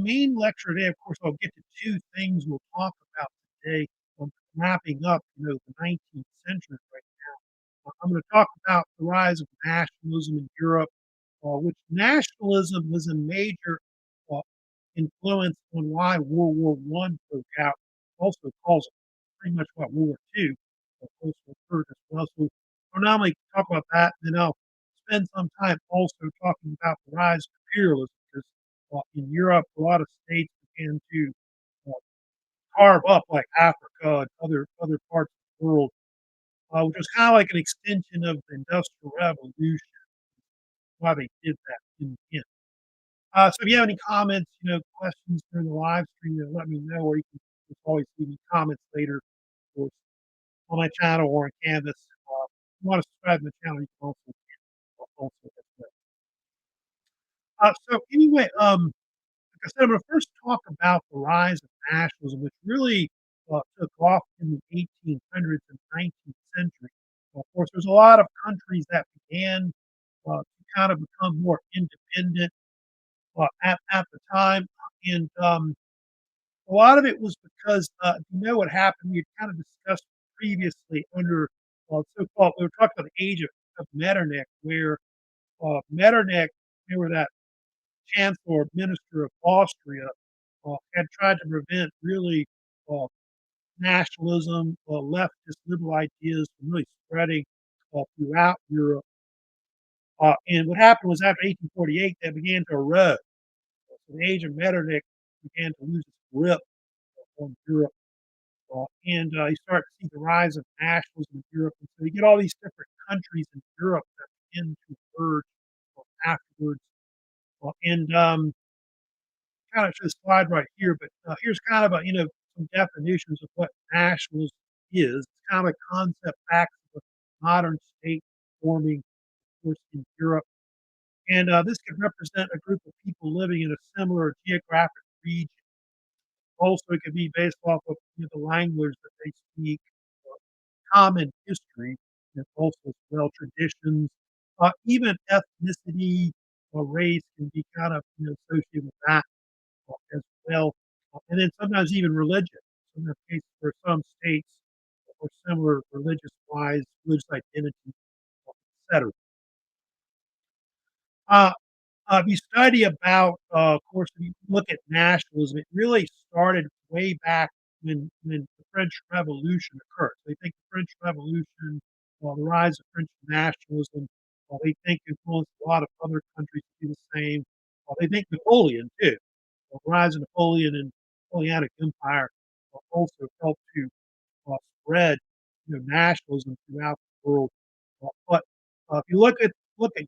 Main lecture today, of course, I'll get to 2 things we'll talk about today. I'm wrapping up, the 19th century right now. I'm gonna talk about the rise of nationalism in Europe, which nationalism was a major, uh, influence on why World War One broke out. Also calls it pretty much what World War II also occurred as well. So I'll not only talk about that, then I'll spend some time also talking about the rise of imperialism, because in Europe, a lot of states began to uh, carve up like Africa and other parts of the world, which was kind of like an extension of the Industrial Revolution. Why they did that in the end. So if you have any comments, questions during the live stream, let me know, or you can just always leave me comments later, of course, on my channel or on Canvas. If you want to subscribe to the channel, you can also as well. So anyway, like I said, I'm going to first talk about the rise of nationalism, which really took off in the 1800s and 19th century. Of course, there's a lot of countries that began to kind of become more independent at the time, and a lot of it was because what happened. We had kind of discussed previously under so-called. We were talking about the age of Metternich, where Metternich, remember that chancellor, minister of Austria, had tried to prevent really uh, nationalism, leftist liberal ideas from really spreading throughout Europe. And what happened was after 1848, they began to erode. So the age of Metternich began to lose its grip on Europe. And you start to see the rise of nationalism in Europe. And so you get all these different countries in Europe that begin to emerge afterwards. And kind of show the slide right here, but here's kind of some definitions of what nationalism is. It's kind of a concept back to the modern state forming, of course, in Europe. And this could represent a group of people living in a similar geographic region. Also, it could be based off of the language that they speak, uh, common history, and also as well traditions, even ethnicity or race can be kind of associated with that as well, and then sometimes even religion. In the case for some states or similar religious-wise, religious identity, etc. Uh, if you study about, of course, if you look at nationalism, it really started way back when the French Revolution occurred. They think the French Revolution, the rise of French nationalism, they think influenced a lot of other countries to do the same. They think Napoleon too. The rise of Napoleon and Napoleonic Empire also helped to spread nationalism throughout the world. But if you look at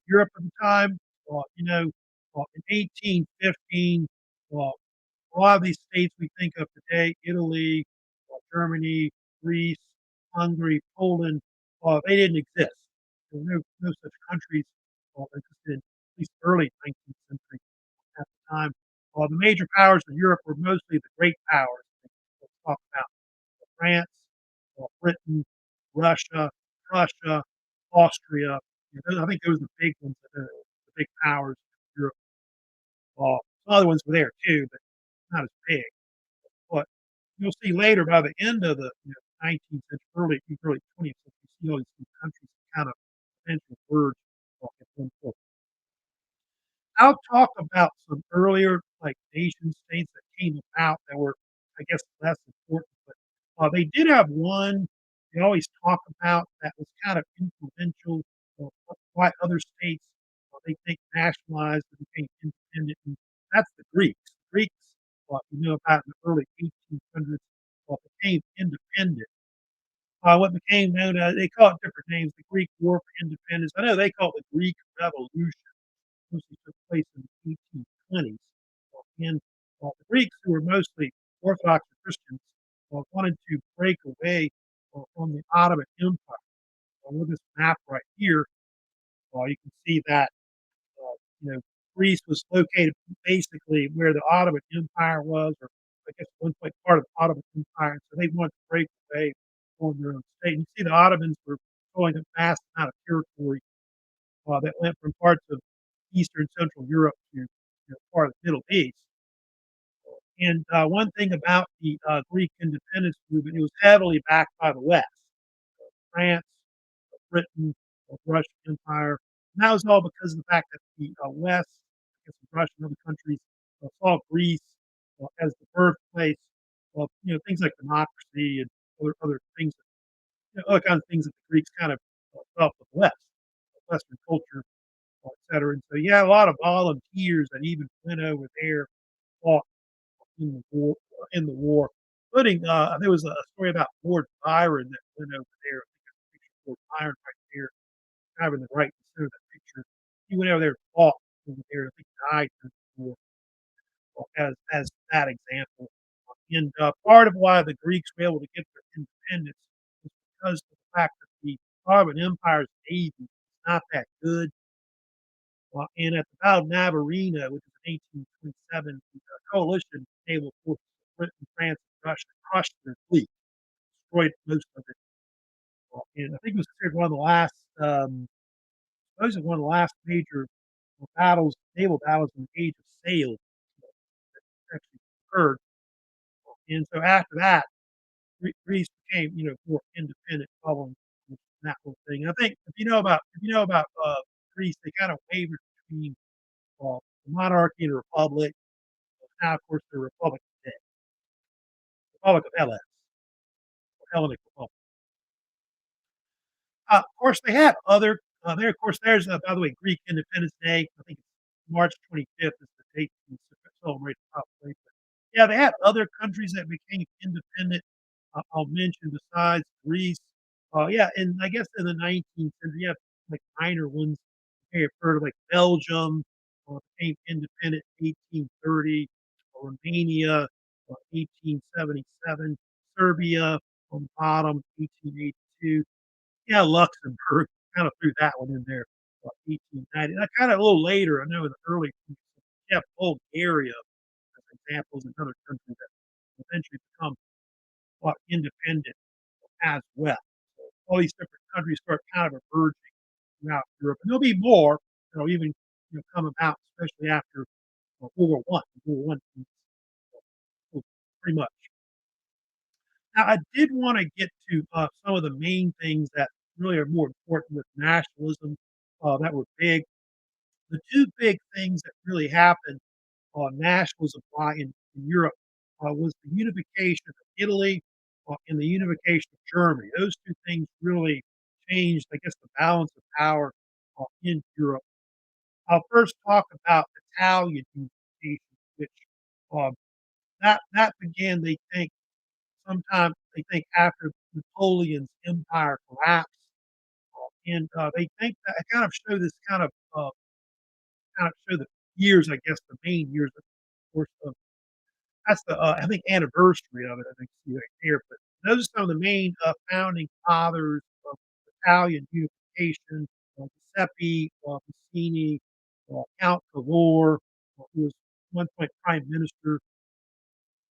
Europe at the time, in 1815, a lot of these states we think of today, Italy, Germany, Greece, Hungary, Poland, they didn't exist. There were no such countries existed in at least early 19th century at the time. The major powers of Europe were mostly the great powers. Let's talk about France, Britain, Russia, Prussia, Austria. I think those are the big ones, the big powers of Europe. Some other ones were there too, but not as big. But you'll see later by the end of the 19th century, early 20th century, you see all these new countries kind of eventually merge at one point. I'll talk about some earlier like nation states that came about that were, I guess, less important, but they did have one they always talk about that was kind of influential. Why other states they think nationalized and became independent, and that's the Greeks. The Greeks, about in the early 1800s, became independent. What became known as they call it different names, the Greek War for Independence. I know they call it the Greek Revolution, mostly took place in the 1820s. And the Greeks, who were mostly Orthodox Christians, wanted to break away from the Ottoman Empire. With this map right here, you can see that uh, you know Greece was located basically where the Ottoman Empire was, or I guess at one point part of the Ottoman Empire. So they wanted to break away on their own state. You see, the Ottomans were going a vast amount of territory that went from parts of Eastern Central Europe to part of the Middle East. And one thing about the Greek independence movement, it was heavily backed by the West, France, Britain, the Russian Empire. And that was all because of the fact that the West, I guess Russia and other countries, saw Greece as the birthplace of things like democracy and other things, other kinds of things that the Greeks kind of felt with the West, Western culture, et cetera. And so, yeah, a lot of volunteers that even went over there, fought in the war. Including, there was a story about Lord Byron that went over there. I think there's a picture of Lord Byron right there, kind of in the right center of that picture. He went over there and fought over there. I think he died in the war, as that example. And part of why the Greeks were able to get their independence was because of the fact that the Ottoman Empire's navy was not that good. And at the Battle of Navarino, which was in 1827, the coalition naval forces of Britain, France, and Russia crushed their fleet, destroyed most of it. And I think it was considered one of the last, supposedly one of the last major battles, naval battles in the age of sail that actually occurred. And so after that, Greece became, more independent following that whole thing. And I think if you know about Greece, they kind of wavered between the monarchy and the republic. Now, of course, the republic today, Republic of Hellas, or Hellenic Republic. Of course, they had other. There, of course, there's by the way, Greek Independence Day. I think it's March 25th is the date we celebrate probably. But yeah, they had other countries that became independent. I'll mention besides Greece. Yeah, and I guess in the 19th century, you have like minor ones. You may have heard of like Belgium became independent in 1830, Romania 1877, Serbia on the bottom 1882. Yeah, Luxembourg kind of threw that one in there, 1890. That kind of a little later, I know in the early, yeah, Bulgaria as examples, and other countries that eventually become independent as well. So all these different countries start kind of emerging throughout Europe, and there'll be more that'll even come about, especially after World War One. World War One, pretty much. Now, I did want to get to some of the main things that really are more important with nationalism that were big. The two big things that really happened on nationalism in Europe was the unification of Italy and the unification of Germany. Those two things really changed, I guess, the balance of power in Europe. I'll first talk about Italian unification, which um, that began, they think, sometime they think after Napoleon's empire collapsed, and they think that I kind of show the years, I guess, the main years, of course, that's the I think anniversary of it. I think see right there, but those are some of the main founding fathers of Italian unification: Giuseppe Mazzini, Count Cavour, who was at one point prime minister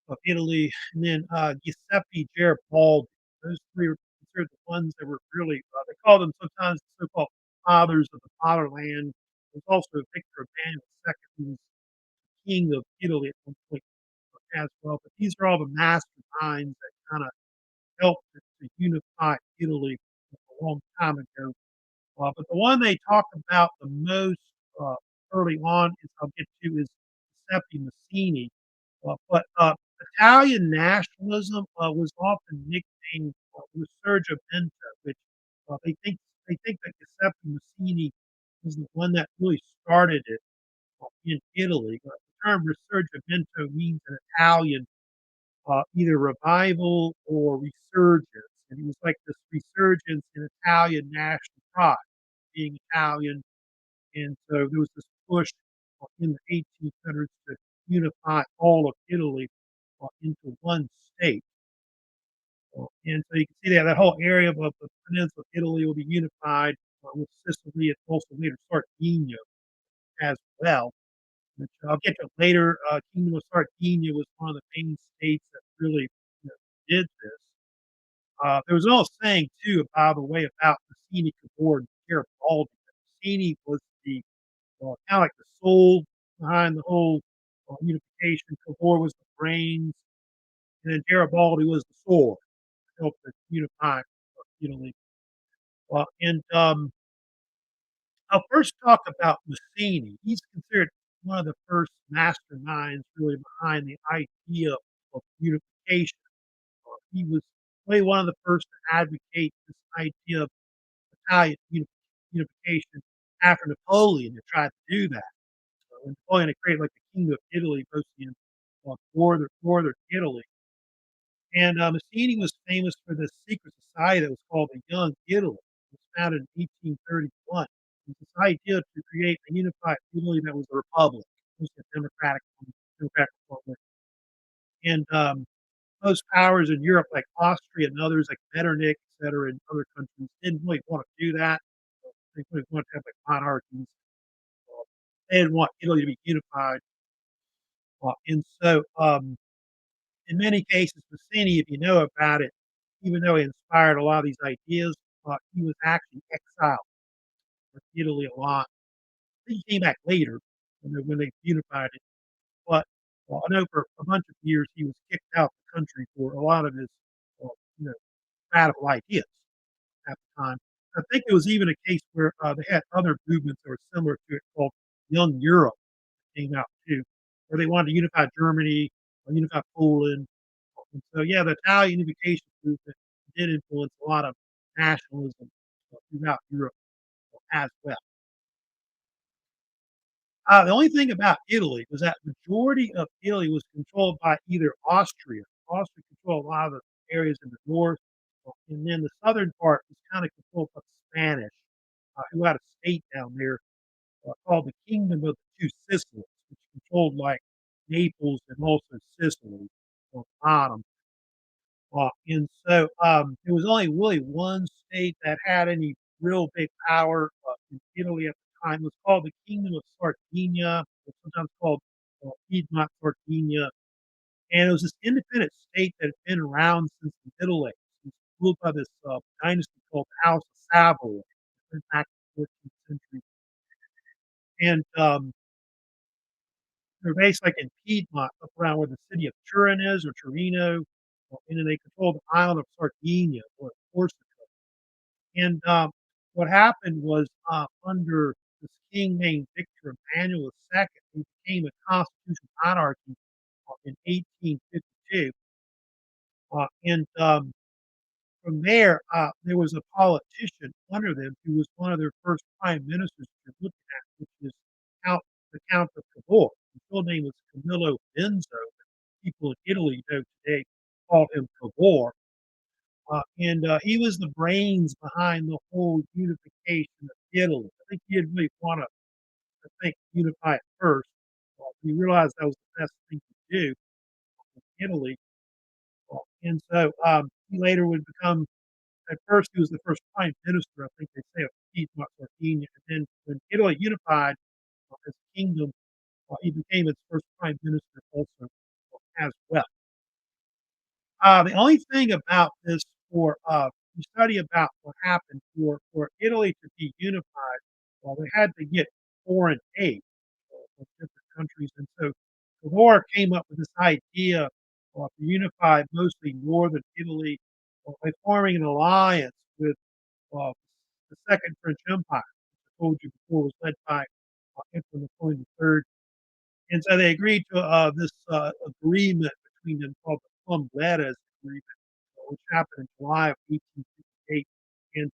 of Italy, and then Giuseppe Garibaldi. Those three are considered the ones that were really, they call them sometimes the so-called fathers of the fatherland. There's also Victor Emmanuel II, who was king of Italy at one point as well. But these are all the masterminds that kind of helped to unify Italy a long time ago. But the one they talk about the most uh, early on, I'll get to, is Giuseppe Mazzini. But Italian nationalism was often nicknamed Risorgimento, which they think that Giuseppe Mazzini was the one that really started it in Italy. The term Risorgimento means in Italian either revival or resurgence, and it was like this resurgence in Italian national pride, being Italian, and so there was this push in the 1800s to unify all of Italy into one state. And so you can see that whole area of the peninsula of Italy will be unified with Sicily and also later Sardinia as well, which I'll get to later. Kingdom of Sardinia was one of the main states that really did this. There was an old saying too, by the way, about Mazzini, Cavour, and Garibaldi. Mazzini was the kind of like the soul behind the whole unification. Cavour was the brains, and then Garibaldi was the sword, helped to unify Italy. I'll first talk about Mazzini. He's considered one of the first masterminds really behind the idea of unification. He was really one of the first to advocate this idea of Italian unification after Napoleon had tried to do that. So when Napoleon had created like the Kingdom of Italy, mostly in northern Italy. And Mazzini was famous for this secret society that was called the Young Italy. It was founded in 1831. It was this idea to create a unified Italy that was a republic, it was a democratic republic. And most powers in Europe, like Austria and others, like Metternich, et cetera, and other countries, didn't really want to do that. They really wanted to have like monarchies. Uh, they didn't want Italy to be unified. In many cases, Mazzini, if you know about it, even though he inspired a lot of these ideas, he was actually exiled from Italy a lot. He came back later when they unified it, but I know for a bunch of years he was kicked out of the country for a lot of his, uh, you know, radical ideas at the time. I think it was even a case where they had other movements that were similar to it called Young Europe that came out too, where they wanted to unify Germany, unify Poland. And so, yeah, the Italian unification movement did influence a lot of nationalism throughout Europe as well. The only thing about Italy was that majority of Italy was controlled by either Austria. Austria controlled a lot of the areas in the north, and then the southern part was kind of controlled by the Spanish, who had a state down there called the Kingdom of the Two Sicilies, which controlled like Naples and also Sicily on the bottom. There was only really one state that had any real big power in Italy at the time. It was called the Kingdom of Sardinia, or sometimes called Piedmont Sardinia, and it was this independent state that had been around since the Middle Ages. It was ruled by this dynasty called the House of Savoy, back in the 14th century, and they're based like in Piedmont, up around where the city of Turin is, or Torino, and then they control the island of Sardinia or Corsica. And what happened was under this king named Victor Emmanuel II, he became a constitutional monarchy in 1852. And from there, there was a politician under them who was one of their first prime ministers you're looking at, which is the Count of Cavour. His full name was Camillo Benso, but people in Italy know today call him Cavour. And he was the brains behind the whole unification of Italy. I think he didn't really want to, I think, unify it first. He realized that was the best thing to do in Italy. He later would become, at first, he was the first prime minister, I think they say, of Piedmont, Sardinia. And then when Italy unified as a kingdom, he became its first prime minister also as well. The only thing about this you study about what happened for Italy to be unified, well, they had to get foreign aid from different countries, and so Cavour came up with this idea to unify mostly northern Italy by forming an alliance with uh, the Second French Empire, which I told you before was led by Emperor Napoleon III. And so they agreed to this agreement between them called the Plum-Gladys Agreement, which happened in July of 1858. And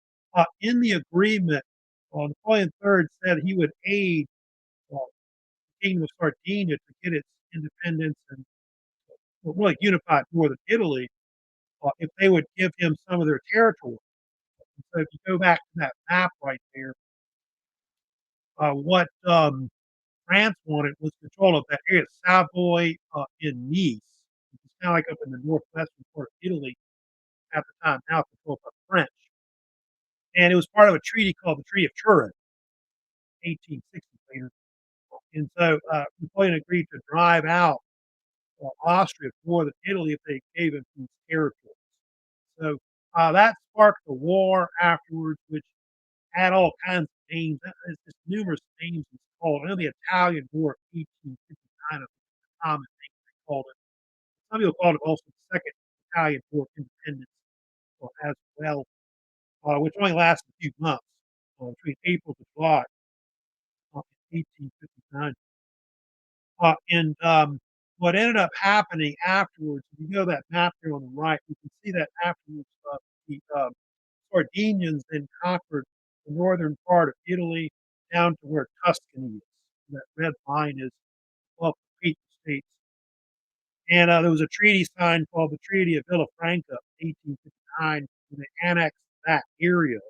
in the agreement, Napoleon III said he would aid the Kingdom of Sardinia to get its independence and really unified northern Italy if they would give him some of their territory. And so if you go back to that map right there, what France wanted was control of that area, Savoy and Nice, which is kind of like up in the northwestern part of Italy at the time, now controlled by the French. And it was part of a treaty called the Treaty of Turin, 1860 later. And so Napoleon agreed to drive out Austria from northern Italy if they gave him these territories. So that sparked the war afterwards, which had all kinds of names. It's just numerous names it's called. I know the Italian War of 1859 is the common name they called it. some people call it also the Second Italian War of Independence, as well, which only lasted a few months, between April to July, in 1859. And what ended up happening afterwards, if you go to that map there on the right, you can see that afterwards, the Sardinians then conquered the northern part of Italy down to where Tuscany is. That red line is above the Papal States. And there was a treaty signed called the Treaty of Villafranca, 1859, where they annexed that area as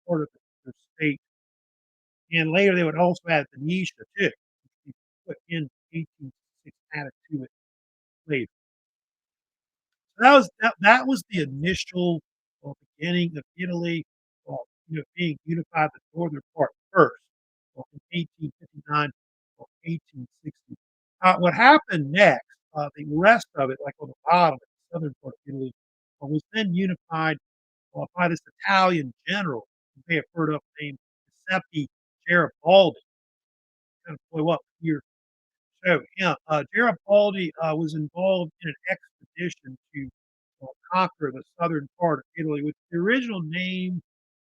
part of their state. And later they would also add Venetia too, which we put in 1866, added to it later. So that was the initial, beginning of Italy, being unified, the northern part first, in 1859 or 1860. What happened next, the rest of it, like on the bottom, the southern part of Italy, was then unified, by this Italian general you may have heard of, named Giuseppe Garibaldi. Kind of blew up here. So, yeah, Garibaldi was involved in an expedition to conquer the southern part of Italy, which the original name,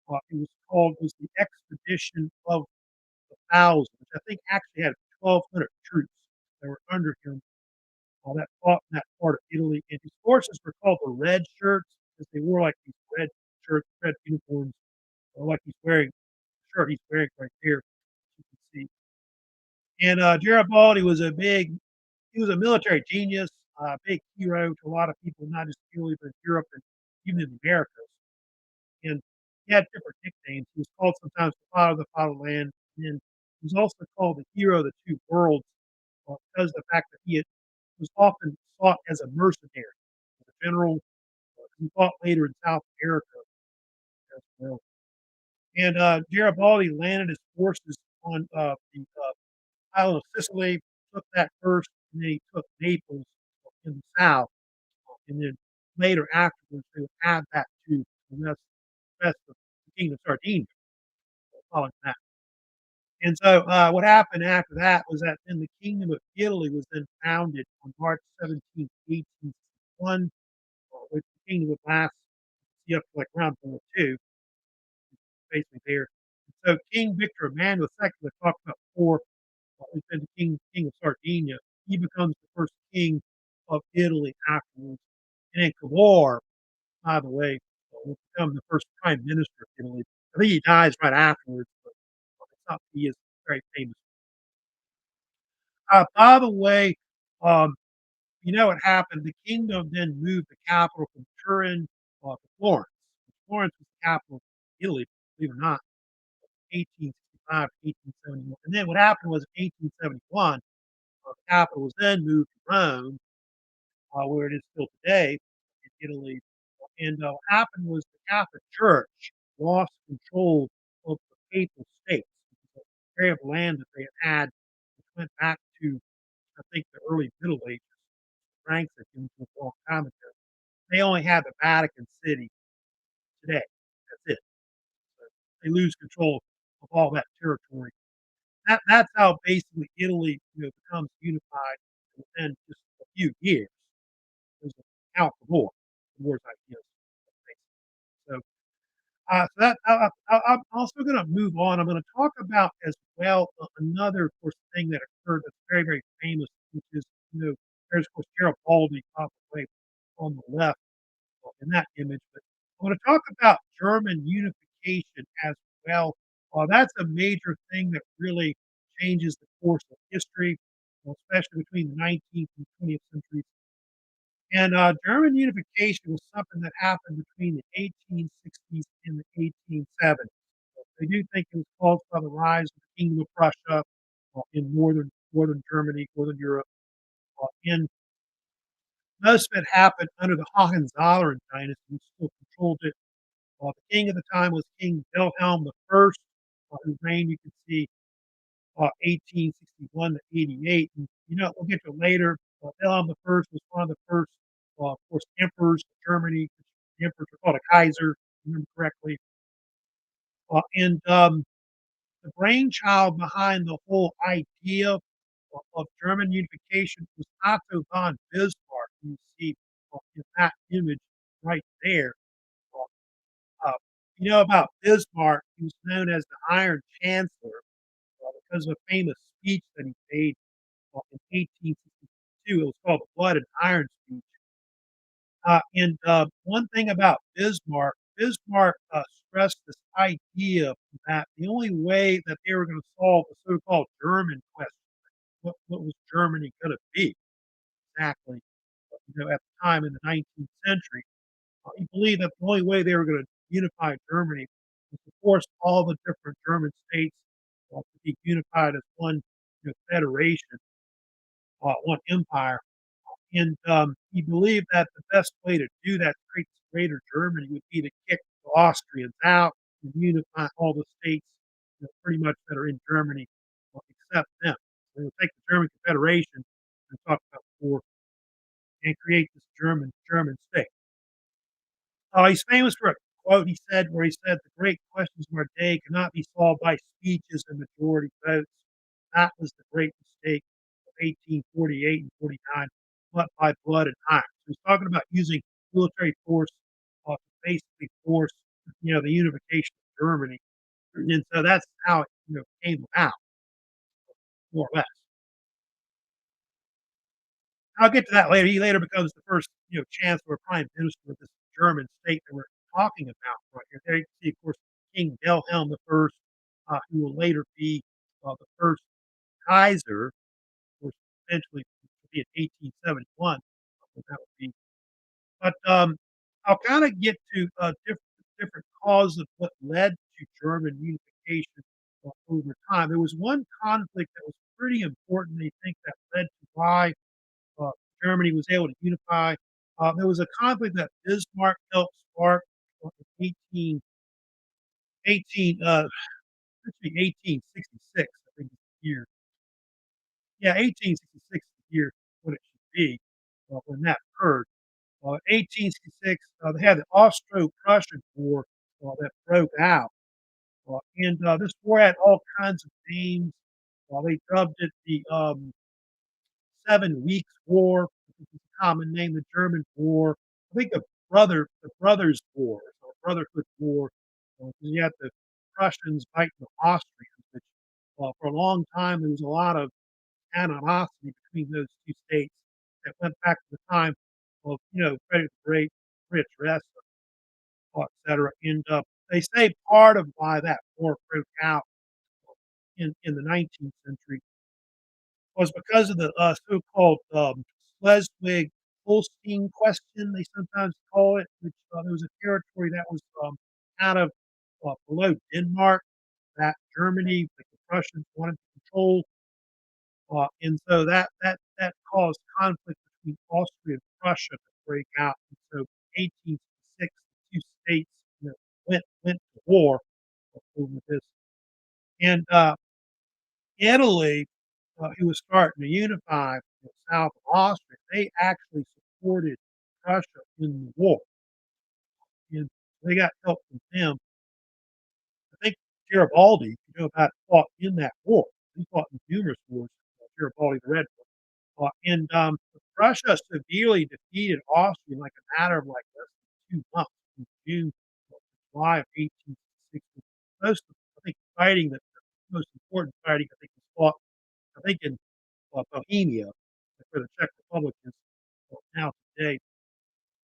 was the Expedition of the Thousand, which I think actually had 1,200 troops that were under him, that fought in that part of Italy. And his forces were called the Red Shirts because they wore like these red shirts, red uniforms, like he's wearing the shirt he's wearing right there, you can see. And Garibaldi was he was a military genius, a big hero to a lot of people, not just Italy, but Europe and even in the Americas. And he had different nicknames. He was called sometimes the father of the fatherland, and then he was also called the hero of the two worlds, because of the fact that he was often fought as a mercenary, as a general. He fought later in South America as well. And Garibaldi landed his forces on the island of Sicily, took that first, and then he took Naples in the south, and then later afterwards they would add that to the rest of the Kingdom of Sardinia following that. And so what happened after that was that then the Kingdom of Italy was then founded on March 17th, 1861, which the kingdom would last up to like around World War II, basically there. So King Victor Emmanuel II, we talked about before, who's been the king of Sardinia, he becomes the first king of Italy afterwards. And then Cavour, by the way, will become the first prime minister of Italy. I think he dies right afterwards, but it's not, he is very famous. By the way, um, what happened? The kingdom then moved the capital from Turin to Florence. Florence was the capital of Italy, believe it or not, 1865 to 1871. And then what happened was in 1871, the capital was then moved to Rome, where it is still today in Italy. And what happened was the Catholic Church lost control of the papal states, which is an area of land that they had, which went back to, I think, the early Middle Ages. Franks had given to a long time ago. They only have the Vatican City today. That's it. So they lose control of all that territory. That's how basically Italy, becomes unified within just a few years. There's a count for more. The war's ideas. So, so that I'm also going to move on. I'm going to talk about as well another, of course, thing that occurred that's very, very famous, which is, there's, of course, Garibaldi probably on the left in that image. But I want to talk about German unification as well. That's a major thing that really changes the course of history, especially between the 19th and 20th centuries. And German unification was something that happened between the 1860s and the 1870s. They do think it was caused by the rise of the Kingdom of Prussia in northern Germany, northern Europe. And most of it happened under the Hohenzollern dynasty, which still controlled it. The king at the time was King Wilhelm I, whose reign you can see 1861 to 88. And, we'll get to it later. Wilhelm I was one of the first, of course, emperors of Germany. The emperors were called a Kaiser, if I remember correctly. And the brainchild behind the whole idea of German unification was Otto von Bismarck. You see in that image right there. Uh, uh, you know about Bismarck, he was known as the Iron Chancellor because of a famous speech that he made in 1862. It was called the Blood and Iron speech. And one thing about Bismarck, Bismarck stressed this idea that the only way that they were going to solve the so-called German question, what was Germany going to be exactly, at the time in the 19th century, he believed that the only way they were going to unify Germany was to force all the different German states to be unified as one federation, one empire. And he believed that the best way to do that, to create this greater Germany, would be to kick the Austrians out and unify all the states, pretty much that are in Germany, except them. So they would take the German Confederation and talk about before and create this German state. He's famous for a quote he said where he said, "The great questions of our day cannot be solved by speeches and majority votes. That was the great mistake of 1848 and 49, but by blood and iron." So he's talking about using military force to basically force, the unification of Germany, and so that's how it, came about, more or less. I'll get to that later. He later becomes the first, chancellor or prime minister of this German state that we're talking about right here. There you see, of course, King Wilhelm I, who will later be the first Kaiser, of course, eventually to be in 1871. That would be. But I'll kind of get to different causes of what led to German unification over time. There was one conflict that was pretty important. They think that led to why uh, Germany was able to unify. There was a conflict that Bismarck helped spark in 1866, I think is the year. Yeah, 1866 is the year what it should be when that occurred. 1866, they had the Austro-Prussian War that broke out. And this war had all kinds of names. They dubbed it the 7 Weeks War, which is a common name, the German War. I think the Brothers' War, or Brotherhood War, 'cause you had the Prussians fighting the Austrians, which, for a long time, there was a lot of animosity between those 2 states that went back to the time of, Frederick the Great, Fritz Rest, etcetera. And they say part of why that war broke out in the 19th century was because of the, so-called, Schleswig-Holstein question, they sometimes call it, which, there was a territory that was, kind of, below Denmark that Germany, like the Prussians, wanted to control, and so that caused conflict between Austria and Prussia to break out, and so 1866, the 2 states, went to war over this. And Italy, who was starting to unify south of Austria, they actually supported Prussia in the war, and they got help from them. I think Garibaldi, fought in that war. He fought in numerous wars, Garibaldi the Red One. And Prussia severely defeated Austria in like a matter of like less than 2 months, from June to July of 1860. Most of, I think, fighting that the most important fighting I think was fought, I think, in Bohemia, where the Czech Republic is now today.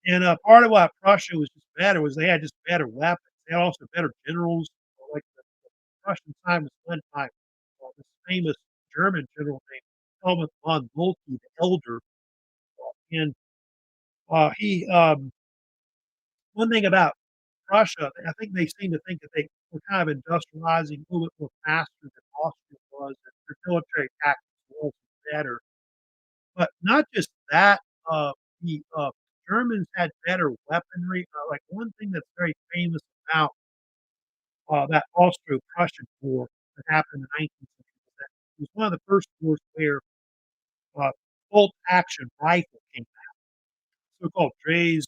And part of why Prussia was just better was they had just better weapons. They had also better generals. Like the Prussian side was led by this famous German general named Helmut von Moltke the Elder. And he one thing about Prussia, I think they seem to think that they were kind of industrializing a little bit more faster than Austria was, and their military tactics were also better. But not just that, the Germans had better weaponry. Like, one thing that's very famous about, that Austro-Prussian War that happened in the 19th century was that it was one of the first wars where, bolt-action rifle came out, so-called Dreyse,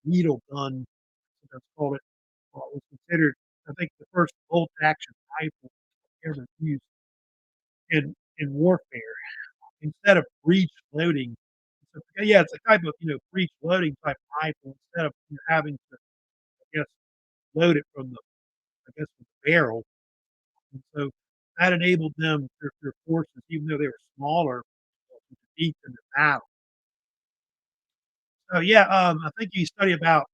needle gun, sometimes called it, was considered, I think, the first bolt-action rifle ever used. And in warfare instead of breech loading. So, yeah, it's a type of, breech loading type rifle instead of, having to, I guess, load it from the from the barrel. And so that enabled them, their forces, even though they were smaller, to defeat them in battle. So, yeah, I think you study about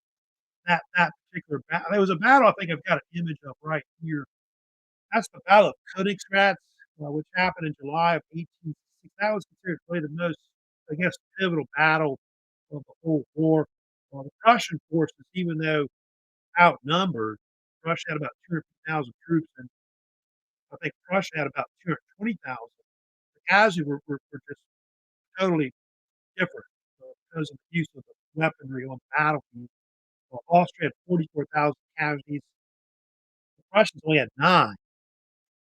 that particular battle. There was a battle I think I've got an image of right here. That's the Battle of Königsgrätz, which happened in July of 1866. That was considered probably the most, I guess, pivotal battle of the whole war. The Prussian forces, even though outnumbered, Russia had about 250,000 troops, and I think Prussia had about 220,000. The casualties were just totally different because of the use of the weaponry on the battlefield. Austria had 44,000 casualties. The Prussians only had 9.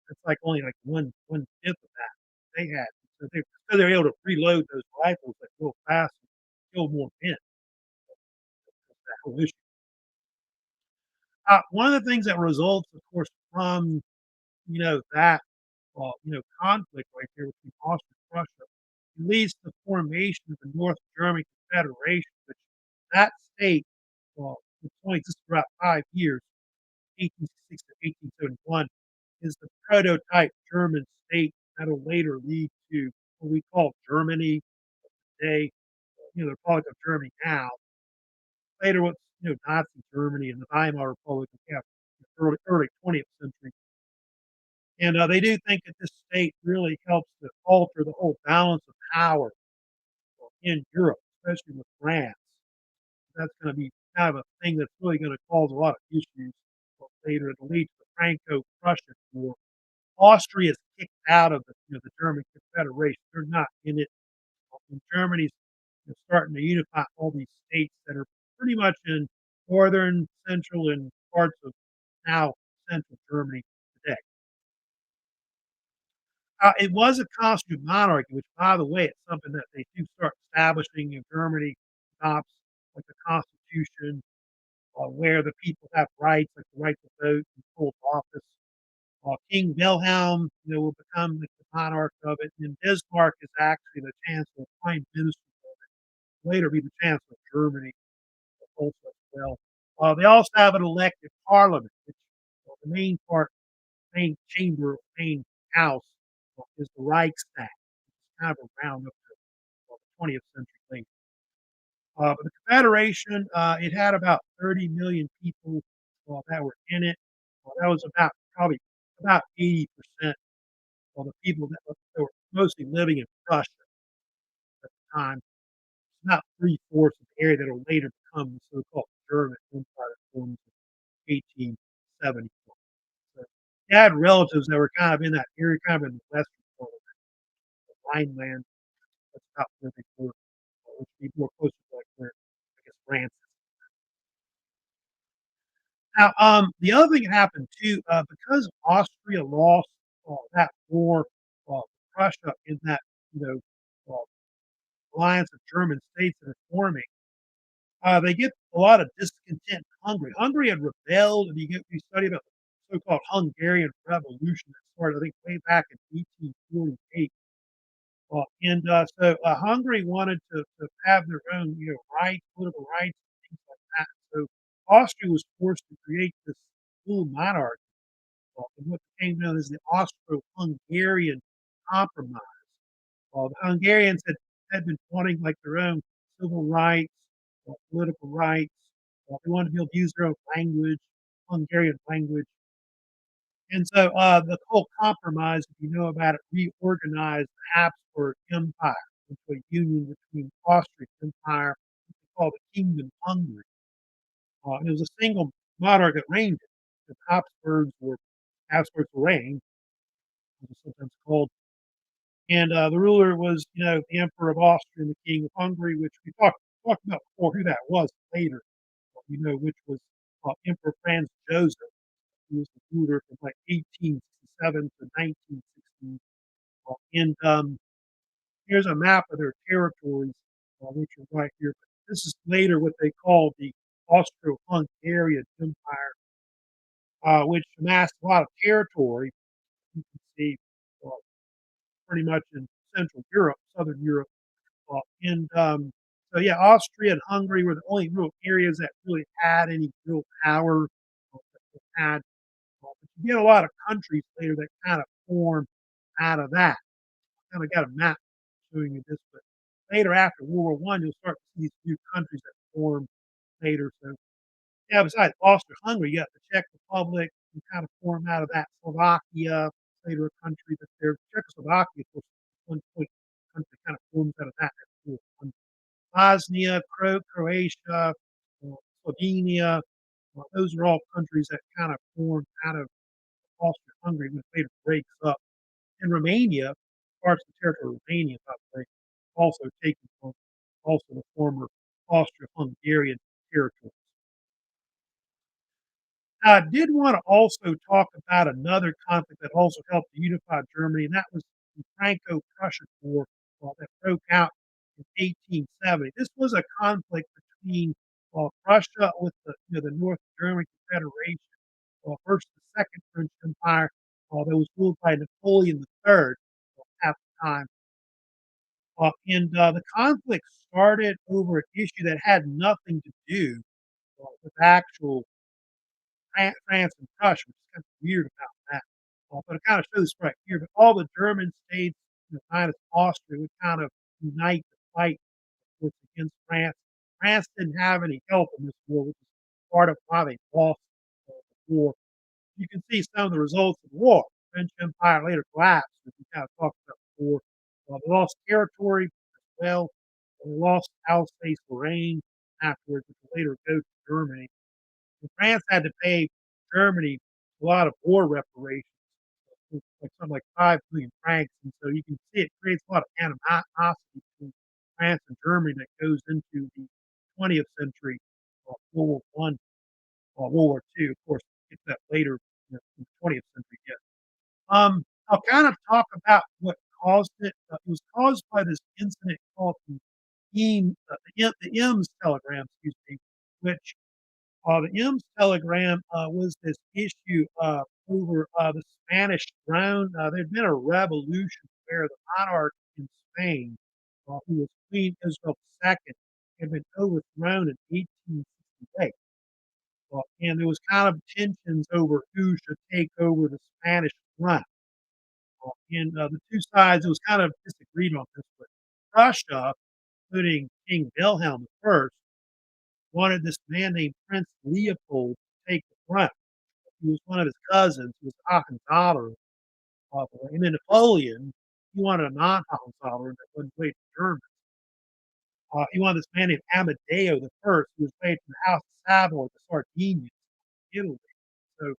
It's like only like one-fifth of that they had. So they're able to reload those rifles like real fast and kill more men. That's that whole issue. One of the things that results, of course, from that conflict right there between Austria and Prussia leads to the formation of the North German Confederation, which that state, which only existed for about 5 years, 1866 to 1871, is the prototype German state that'll later lead to what we call Germany today, the Republic of Germany now. Later, what's Nazi Germany and the Weimar Republic in the early 20th century. And they do think that this state really helps to alter the whole balance of power in Europe, especially with France. That's going to be kind of a thing that's really going to cause a lot of issues later. It'll lead to the Franco-Prussian War. Austria is kicked out of the German Confederation. They're not in it. And Germany's starting to unify all these states that are pretty much in northern, central, and parts of now central Germany today. It was a constitutional monarchy, which, by the way, it's something that they do start establishing in Germany, adopts like the Constitution, where the people have rights, like the right to vote and hold office. King Wilhelm, will become the monarch of it, and Bismarck is actually the chancellor, prime minister of it, later be the chancellor of Germany also as well. They also have an elected parliament, which the main chamber, main house is the Reichstag. It's kind of around up to the 20th century late. But the Confederation, it had about 30 million people that were in it. That was probably about 80% of the people that were mostly living in Prussia at the time. It's about three-fourths of the area that will later become the so-called German Empire that formed in 1874. So they had relatives that were kind of in that area, kind of in the western part of the Rhineland. That's about where they were, which would be more closer to like where I guess France is. Now, the other thing that happened too, because Austria lost that war, Prussia in that you alliance of German states that are forming, they get a lot of discontent in Hungary. Hungary had rebelled, and you study about the so-called Hungarian Revolution that started, I think, way back in 1848. Hungary wanted to have their own, rights, political rights, and things like that. So Austria was forced to create this full monarchy, and what became known as the Austro-Hungarian Compromise. The Hungarians had been wanting like their own civil rights, political rights. They wanted to be able to use their own language, Hungarian language. And so the whole compromise, if you know about it, reorganized the Habsburg Empire into a union between Austrian Empire, what they call the Kingdom of Hungary. And it was a single monarch that reigned it. The Habsburgs were reigned, as it's sometimes called. And the ruler was, the Emperor of Austria and the King of Hungary, which we talked about before who that was later, which was Emperor Franz Joseph. He was the ruler from like 1867 to 1916. And here's a map of their territories, which are right here. But this is later what they called the Austro-Hungarian Empire, which amassed a lot of territory. You can see pretty much in Central Europe, Southern Europe, and so yeah, Austria and Hungary were the only real areas that really had any real power. That had, but you get a lot of countries later that kind of form out of that. Kind of got a map showing you this, but later after World War One, you'll start to see these new countries that form later. So yeah, besides Austria-Hungary, you got the Czech Republic, you kind of form out of that. Slovakia, later a country that there. Czechoslovakia, of course, at one point, country kind of forms out of that. Bosnia, Croatia, Slovenia, those are all countries that kind of formed out of Austria-Hungary when it later breaks up. And Romania, parts of the territory of Romania, by the way, also taken from also the former Austro-Hungarian territory. I did want to also talk about another conflict that also helped to unify Germany, and that was the Franco-Prussian War that broke out in 1870. This was a conflict between Prussia with the North German Confederation versus the Second French Empire that was ruled by Napoleon III at the time. And the conflict started over an issue that had nothing to do with actual France and Prussia, which is kind of weird about that. But it kind of shows right here. But all the German states, minus Austria, would kind of unite to fight against France. France didn't have any help in this war, which is part of why they lost the war. You can see some of the results of the war. The French Empire later collapsed, as we kind of talked about before. They lost territory as well. They lost Alsace-Lorraine afterwards, which would later go to Germany. And France had to pay Germany a lot of war reparations, like something like 5 million francs. And so you can see it creates a lot of animosity between France and Germany that goes into the 20th century, World War One, World War Two. Of course, get that later in the 20th century. Yes. I'll kind of talk about what caused it. It was caused by this incident called the Ems telegram, excuse me, which the Ems telegram was this issue over the Spanish throne. There'd been a revolution where the monarch in Spain, who was Queen Isabel II, had been overthrown in 1868. And there was kind of tensions over who should take over the Spanish throne. And the two sides, it was kind of disagreed on this, but Prussia, including King Wilhelm I, wanted this man named Prince Leopold to take the throne. He was one of his cousins, who was Hohenzollern, and then Napoleon, he wanted a non-Hohenzollern that wasn't related to Germans. He wanted this man named Amadeo I, who was related to the House of Savoy, the Sardinians, Italy. So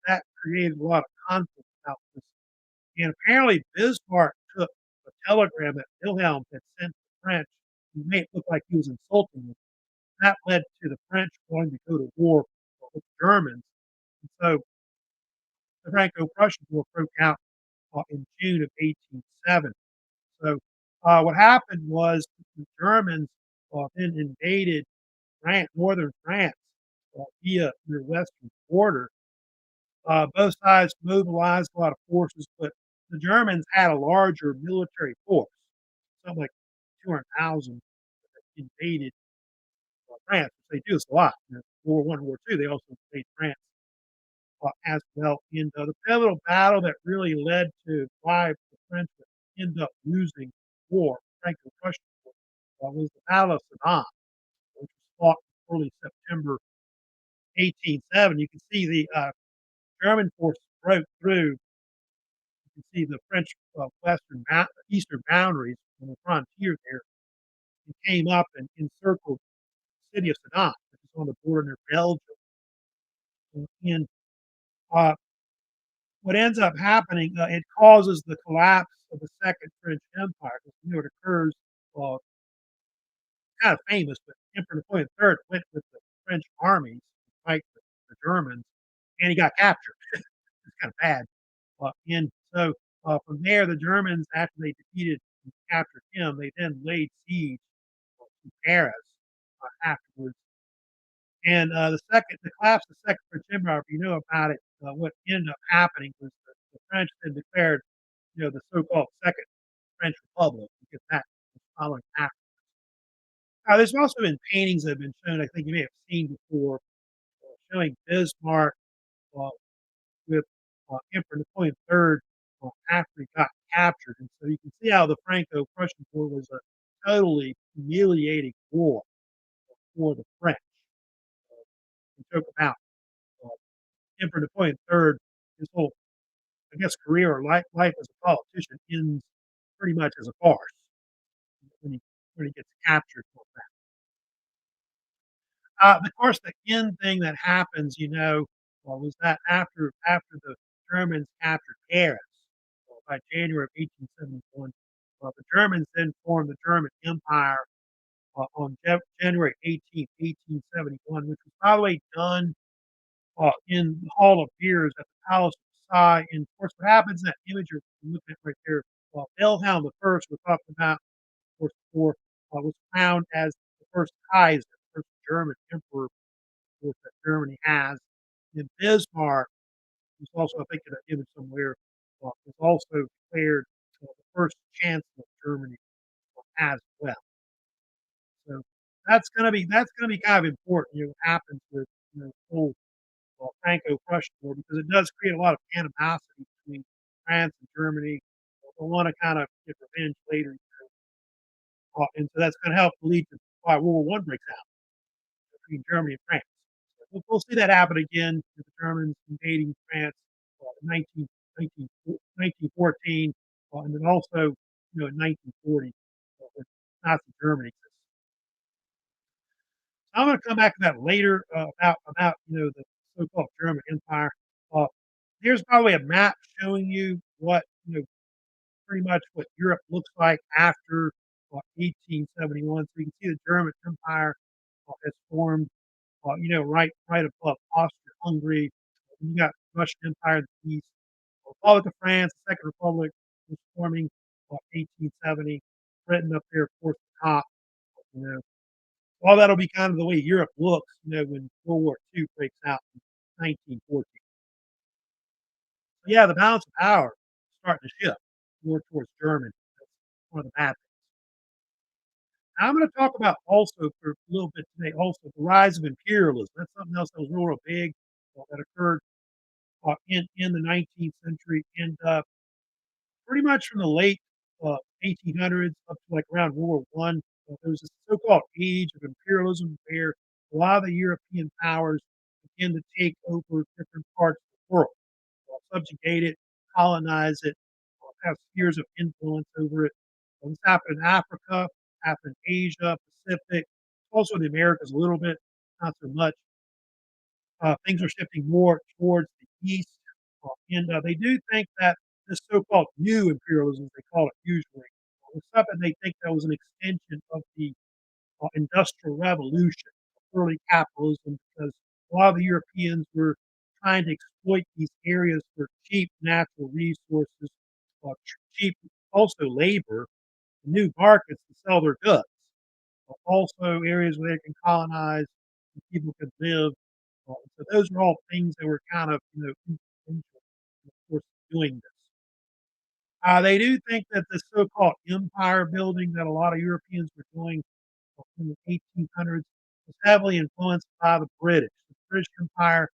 that created a lot of conflict about this. And apparently Bismarck took a telegram that Wilhelm had sent to the French and made it look like he was insulting them. That led to the French wanting to go to war with the Germans. And so the Franco-Prussian War broke out in June of 1870. So what happened was the Germans then invaded northern France via their western border. Both sides mobilized a lot of forces, but the Germans had a larger military force, something like 200,000 invaded France. They do this a lot. World War I, World War II, they also invaded France as well. And the pivotal battle that really led to why the French would end up losing the war, Franco-Prussian War, was the Battle of Sedan, which was fought in early September 1870. You can see the German forces broke through. You can see the French eastern boundaries on the frontier there, and came up and encircled the city of Sedan, which is on the border near Belgium. And uh, what ends up happening, it causes the collapse of the Second French Empire. Because it occurs, kind of famous, but Emperor Napoleon III went with the French armies to fight the Germans, and he got captured. It's kind of bad. And so from there, the Germans, after they defeated and captured him, they then laid siege to Paris afterwards. And the collapse of the Second French Empire, if you know about it, what ended up happening was the French then declared, the so-called Second French Republic because that was following after. There's also been paintings that have been shown, I think you may have seen before, showing Bismarck uh, with Emperor Napoleon III after he got captured. And so you can see how the Franco-Prussian War was a totally humiliating war for the French. We took them out. Uh, Emperor Napoleon III, his whole, I guess, career or life as a politician ends pretty much as a farce when he when he gets captured for that. Of course, the end thing that happens, was that after the Germans captured Paris by January of 1871, the Germans then formed the German Empire on January 18th, 1871, which was, by the way, done in the Hall of Peers at the Palace of Versailles. And of course, what happens in that image you're looking at right there, Wilhelm the First, we're talking about, of course, before, was crowned as the first Kaiser, the first German emperor that Germany has. And Bismarck, who's also, I think, in an image somewhere, was also declared the first chancellor of Germany as well. So that's gonna be kind of important, what happens with the whole Franco-Prussian War because it does create a lot of animosity between France and Germany. They'll want to kind of get revenge later, and so that's going to help lead to why World War One breaks out between Germany and France. So we'll see that happen again with the Germans invading France in 1914, and then also in 1940 when Nazi Germany exists. So I'm going to come back to that later about the so-called German Empire. Uh, Here's probably a map showing you what pretty much what Europe looks like after 1871. So you can see the German Empire has formed, right above Austria-Hungary. You got Russian Empire in the east. Republic of France, the Second Republic was forming 1870. Britain up there, of course, the top. You know, all that'll be kind of the way Europe looks, when World War II breaks out in 1914. So yeah, the balance of power is starting to shift more towards Germany. That's one of the bad things. Now, I'm going to talk about also for a little bit today, also the rise of imperialism. That's something else that was real big that occurred in the 19th century and pretty much from the late 1800s up to like around World War One. There was this so-called age of imperialism where a lot of the European powers began to take over different parts of the world, subjugate it, colonize it, have spheres of influence over it. This happened in Africa, happened in Asia, Pacific, also the Americas a little bit, not so much. Things are shifting more towards the east, and they do think that this so-called new imperialism, as they call it usually, was something they think that was an extension of the industrial revolution, early capitalism, because a lot of the Europeans were trying to exploit these areas for cheap natural resources, cheap also labor, new markets to sell their goods, also areas where they can colonize and people could live. So those are all things that were kind of influential, of course, doing this. They do think that the so-called empire building that a lot of Europeans were doing in the 1800s was heavily influenced by the British. The British Empire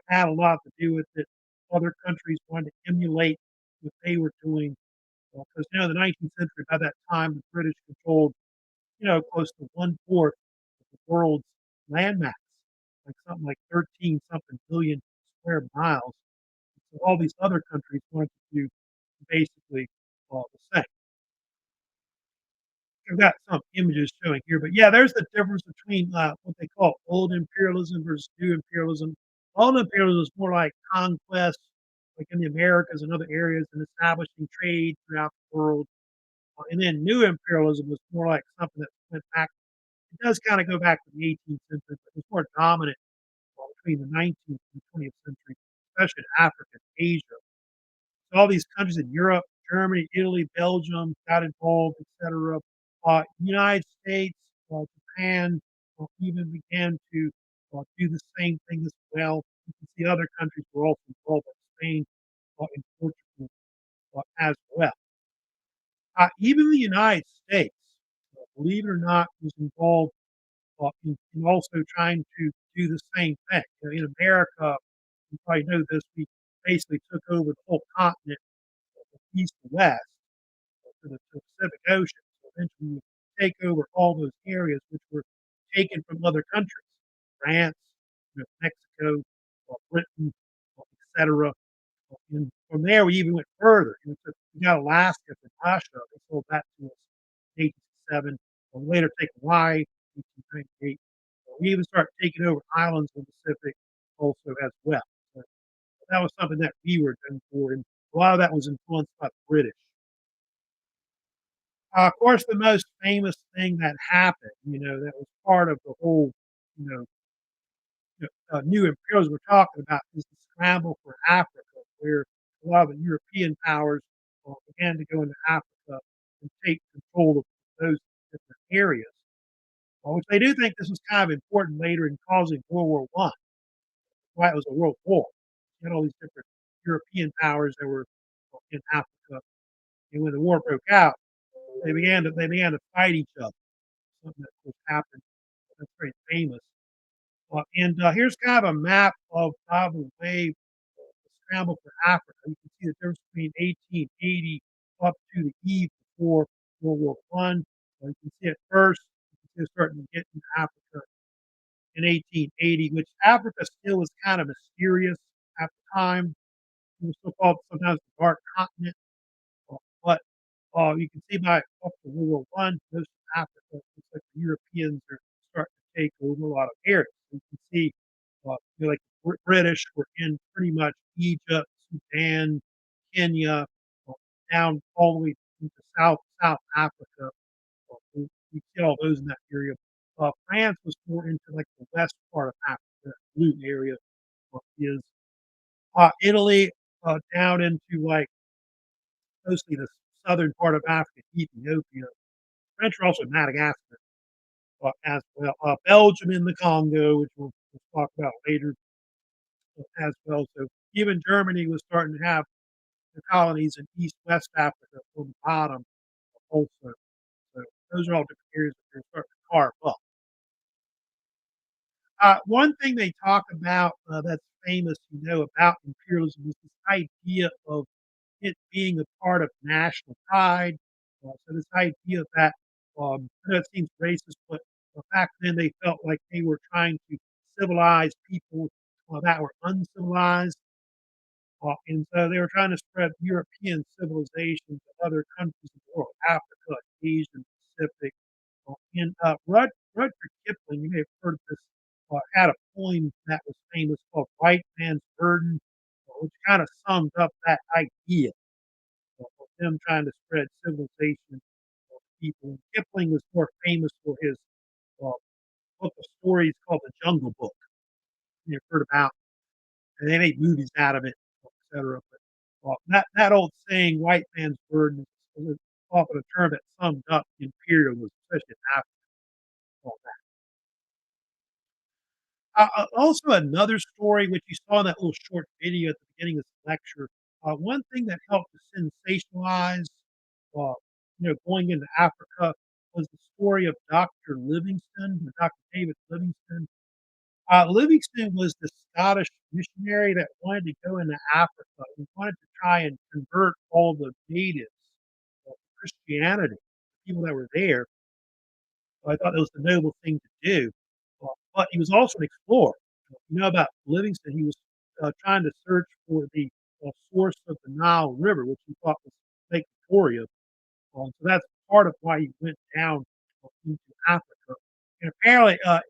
had a lot to do with it. Other countries wanted to emulate what they were doing because the 19th century by that time the British controlled close to one fourth of the world's landmass, like something like 13 something billion square miles. So all these other countries wanted to do basically the same. I've got some images showing here, but yeah, there's the difference between what they call old imperialism versus new imperialism. Old imperialism is more like conquest, like in the Americas and other areas, and establishing trade throughout the world. And then new imperialism was more like something that went back. It does kind of go back to the 18th century, but it's more dominant between the 19th and 20th century, especially in Africa and Asia. So all these countries in Europe, Germany, Italy, Belgium got involved, etc. United States, Japan even began to do the same thing as well. You can see other countries were also involved, like Spain and Portugal as well. Even the United States, believe it or not, was involved, in also trying to do the same thing. In America, you probably know this, we basically took over the whole continent from east to west, to the Pacific Ocean. So eventually, we take over all those areas which were taken from other countries, France, Mexico, Britain, etc. And from there, we even went further. We got Alaska from Russia. They sold that to us in 1867. We later take Hawaii, 1898. We even started taking over islands in the Pacific also as well. So that was something that we were known for, and a lot of that was influenced by the British. Of course, the most famous thing that happened, that was part of the whole, you know, new imperialism we're talking about is the scramble for Africa, where a lot of the European powers began to go into Africa and take control of those different areas, which they do think this was kind of important later in causing World War One. Why it was a world war. You had all these different European powers that were in Africa, and when the war broke out, they began to fight each other. Something that was happened that's very famous. And here's kind of a map of the way the scramble for Africa. You can see the difference between 1880 up to the eve before World War One. You can see it first. You can see it starting to get into Africa in 1880, which Africa still was kind of mysterious at the time. It was still called sometimes the Dark Continent. But you can see by up to World War One, most of Africa looks like the Europeans are starting to take over a lot of areas. You can see, like the British were in pretty much Egypt, Sudan, Kenya, uh, down all the way into South Africa. We see all those in that area. France was more into like the west part of Africa, that blue area is Italy down into like mostly the southern part of Africa, Ethiopia. French are also Madagascar as well. Belgium in the Congo, which we'll talk about later as well. So even Germany was starting to have the colonies in East West Africa on the bottom also. So those are all different areas that they're starting to carve up. One thing they talk about that's famous, about imperialism is this idea of it being a part of national pride. So this idea that I know it seems racist, but back then they felt like they were trying to civilize people that were uncivilized, and so they were trying to spread European civilization to other countries in the world, Africa, Asia, and Pacific. And Rudyard Kipling, you may have heard of this, had a poem that was famous called "White Man's Burden," which kind of summed up that idea of them trying to spread civilization to people. And Kipling was more famous for his uh, book of stories called The Jungle Book. You've heard about, and they made movies out of it, etc. But that old saying, "White man's burden," is often a term that summed up imperialism, especially in Africa. All that. Also, another story which you saw in that little short video at the beginning of this lecture. One thing that helped to sensationalize, uh, going into Africa was the story of Dr. Livingstone, Dr. David Livingstone. Livingstone was the Scottish missionary that wanted to go into Africa. He wanted to try and convert all the natives to Christianity, the people that were there. So I thought that was the noble thing to do. But he was also an explorer. About Livingstone, he was trying to search for the source of the Nile River, which he thought was Lake Victoria. So that's part of why he went down into Africa. And apparently, if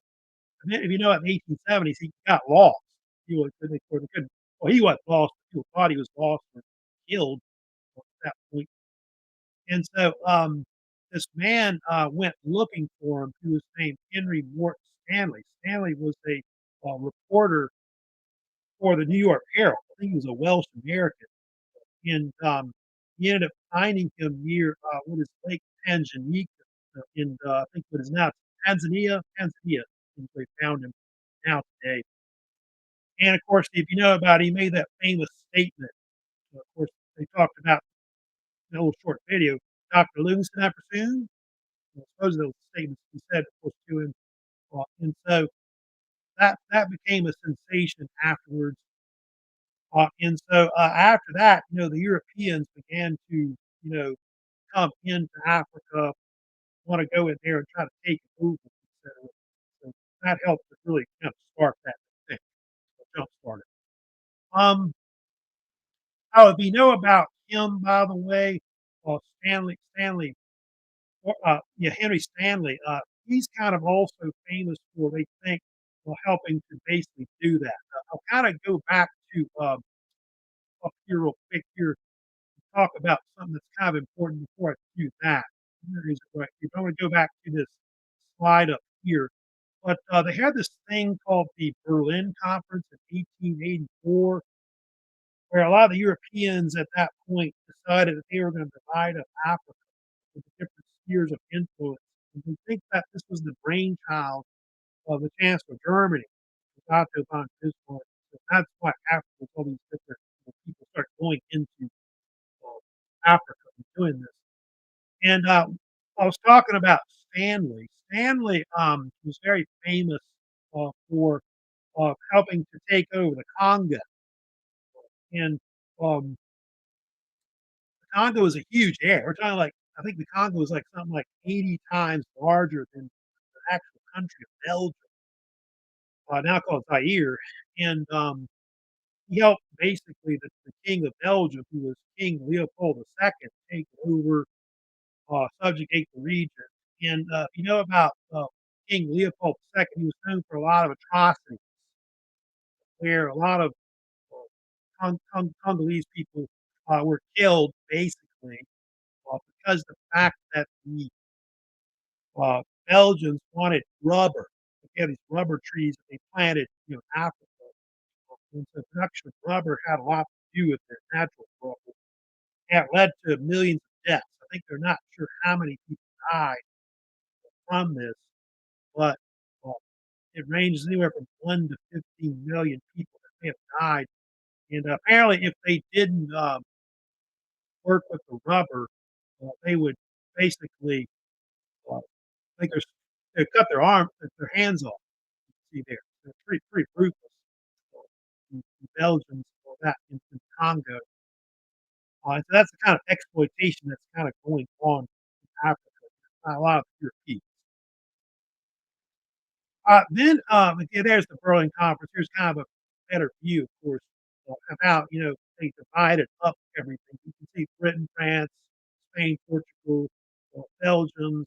in the 1870s, he got lost. He was, they couldn't, well, he wasn't lost, but people thought he was lost or killed at that point. And so this man went looking for him, who was named Henry Morton Stanley. Stanley was a reporter for the New York Herald. I think he was a Welsh American. And he ended up finding him near what is Lake Tanganyika I think what is now Tanzania. I think they found him now today. And of course, if you know about it, he made that famous statement. Of course, they talked about in a little short video Dr. Livingston, I presume. I suppose those statements he said, of course, to him, and so that became a sensation afterwards. And so after that, the Europeans began to, come into Africa, want to go in there and try to take it over, etc. So that helped to really kind of start that thing, jump started. Um, if you know about him, by the way, Stanley, yeah, Henry Stanley, he's kind of also famous for, they think, helping to basically do that. I'll kind of go back to up here real quick here, talk about something that's kind of important before I do that. Where is it right here? I want to go back to this slide up here. But they had this thing called the Berlin Conference in 1884, where a lot of the Europeans at that point decided that they were going to divide up Africa into different spheres of influence. And we think that this was the brainchild of the Chancellor of Germany, Otto von Bismarck. So that's why afterwards all these different people start going into Africa and doing this. And I was talking about Stanley. Stanley was very famous for helping to take over the Congo. And um, the Congo is a huge area. We're talking like, I think the Congo is like something like 80 times larger than the actual country of Belgium, now called Zaire. And he helped basically the king of Belgium, who was King Leopold II, take over, subjugate the region. And if you know about King Leopold II, he was known for a lot of atrocities, where a lot of Congolese people were killed, basically, because the fact that the Belgians wanted rubber. They had these rubber trees that they planted, in Africa. And so the production of rubber had a lot to do with their natural rubber. And it led to millions of deaths. I think they're not sure how many people died from this, but uh, it ranges anywhere from 1 to 15 million people that may have died. And apparently, if they didn't work with the rubber, they would basically, I think they cut their hands off. See there, they're pretty ruthless. The Belgians or that in Congo. So that's the kind of exploitation that's kind of going on in Africa. Not a lot of Europeans. Then, yeah, there's the Berlin Conference. Here's kind of a better view, of course, of how, they divided up everything. You can see Britain, France, Spain, Portugal, Belgium,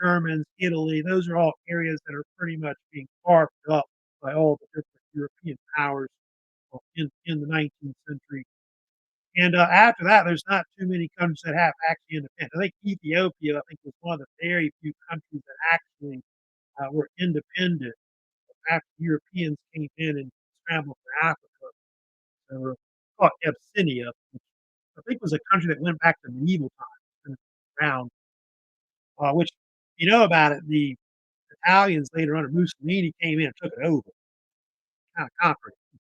Germans, Italy. Those are all areas that are pretty much being carved up by all the different European powers in the 19th century. And after that, there's not too many countries that have actually independent. I think Ethiopia, I think, was one of the very few countries that actually were independent after Europeans came in and scrambled for Africa. They were called Abyssinia, which I think was a country that went back to medieval times around, which, you know about it, the Italians later under Mussolini came in and took it over, kind of conquered it.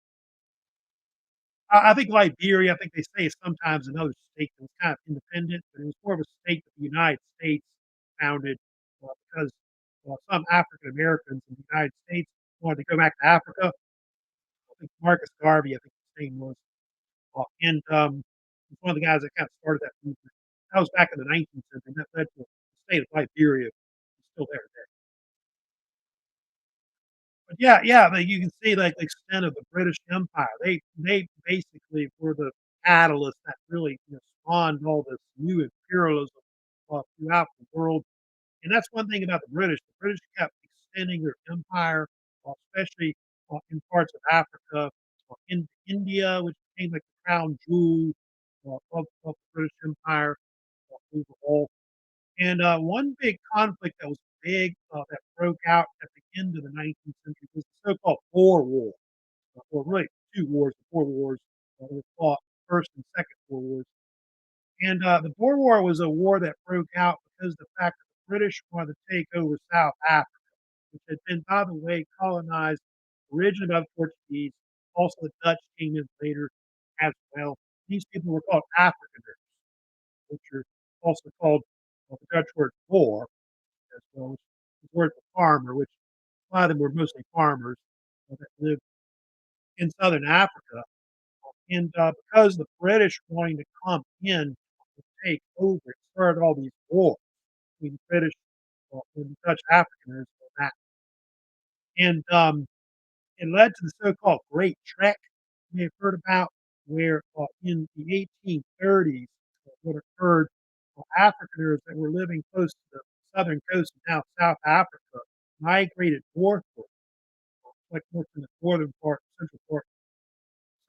I think Liberia, I think they say is sometimes another state that was kind of independent, but it was more of a state that the United States founded because some African Americans in the United States wanted to go back to Africa. I think Marcus Garvey, I think his name was, and he's one of the guys that kind of started that movement. That was back in the 19th century. That led to the state of Liberia, is still there today. But yeah, but you can see like the extent of the British Empire. They basically were the catalyst that really, spawned all this new imperialism throughout the world. And that's one thing about the British. The British kept extending their empire, especially in parts of Africa, in India, which became like the crown jewel of the British Empire overall. And one big conflict that was big that broke out at the end of the 19th century was the so-called Boer War, or really two wars, the Boer Wars, were fought, First and Second Boer Wars. And the Boer War was a war that broke out because of the fact that the British wanted to take over South Africa, which had been, by the way, colonized originally by the Portuguese. Also, the Dutch came in later as well. These people were called Afrikaners, which are also called the Dutch word boer as well, which is the word for farmer, which a lot of them were mostly farmers that lived in Southern Africa. And because the British wanting to come in to take over, it started all these wars between the British and the Dutch Afrikaners on that. And it led to the so-called Great Trek you may have heard about, where in the 1830s, what occurred, Afrikaners that were living close to the southern coast of now South Africa migrated northward, like more to the northern part, central part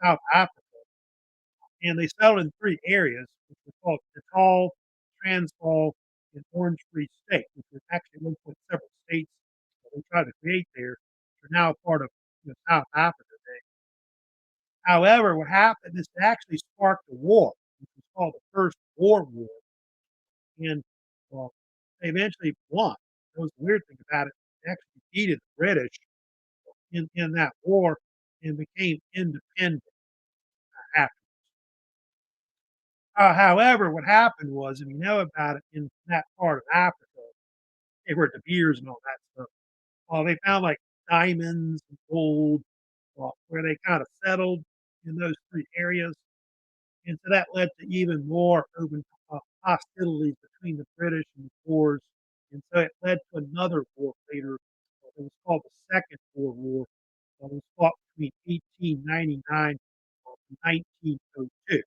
of South Africa, and they settled in 3 areas, which were called Natal, Transvaal, and Orange Free State, which were actually at one point several states that they tried to create there, which are now part of, South Africa today. However, what happened, this actually sparked a war, which was called the First Boer War, and, well, they eventually won. That was the weird thing about it. They actually defeated the British in that war and became independent after. However, what happened was, and we know about it in that part of Africa, they were De Beers and all that stuff. They found like diamonds and gold, where they kind of settled in those 3 areas. And so that led to even more open hostilities between the British and the Boers. And so it led to another war later. It was called the Second Boer War. It was fought between 1899 and 1902.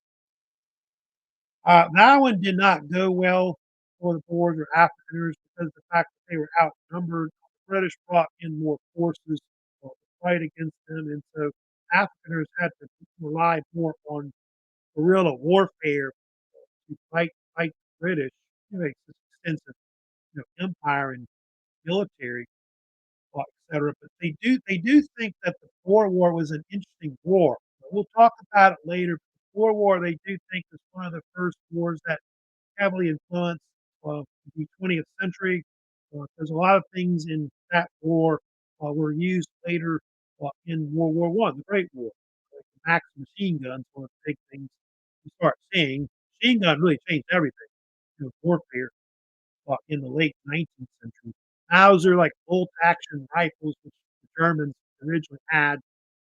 That one did not go well for the Boers or Afrikaners because of the fact that they were outnumbered. The British brought in more forces to fight against them, and so Afrikaners had to rely more on guerrilla warfare to fight the British. This extensive, empire and military, etc. But they do think that the Boer War was an interesting war. We'll talk about it later. The Boer War they do think is one of the first wars that heavily influenced the 20th century because a lot of things in that war were used later in World War One, the Great War. Like the Max machine guns, one of the big things you start seeing. Machine gun really changed everything, warfare in the late 19th century. Mauser, like bolt action rifles, which the Germans originally had,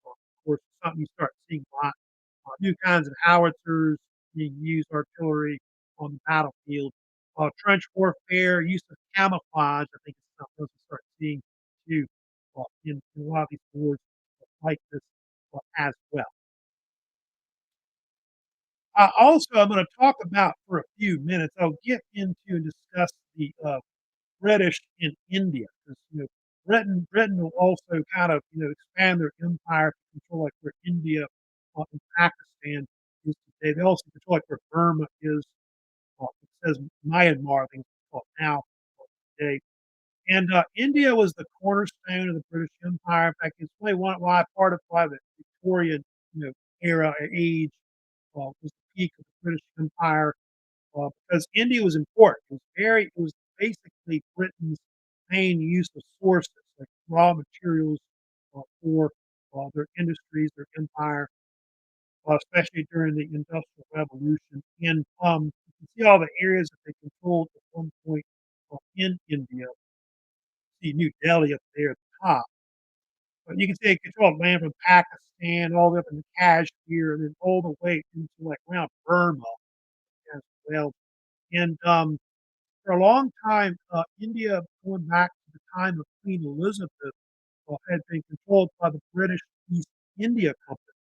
of course, something you start seeing a lot. New kinds of howitzers being used, artillery on the battlefield. Trench warfare, use of camouflage, I think is something else we start seeing too in a lot of these wars like this as well. Also, I'm going to talk about for a few minutes. I'll get into and discuss the British in India because Britain will also kind of expand their empire to control like where India and Pakistan is today. They also control like where Burma is. It says Myanmar, I think it's called now today. And India was the cornerstone of the British Empire. In fact, it's really one why part of why the Victorian era or age was the peak of the British Empire because India was important. It was basically Britain's main use of sources, like raw materials for their industries, their empire, especially during the Industrial Revolution. And you can see all the areas that they controlled at one point in India. See New Delhi up there at the top. But you can see they controlled land from Pakistan all the way up into Kashmir and then all the way into like around Burma as well. And for a long time, India, going back to the time of Queen Elizabeth, had been controlled by the British East India Company.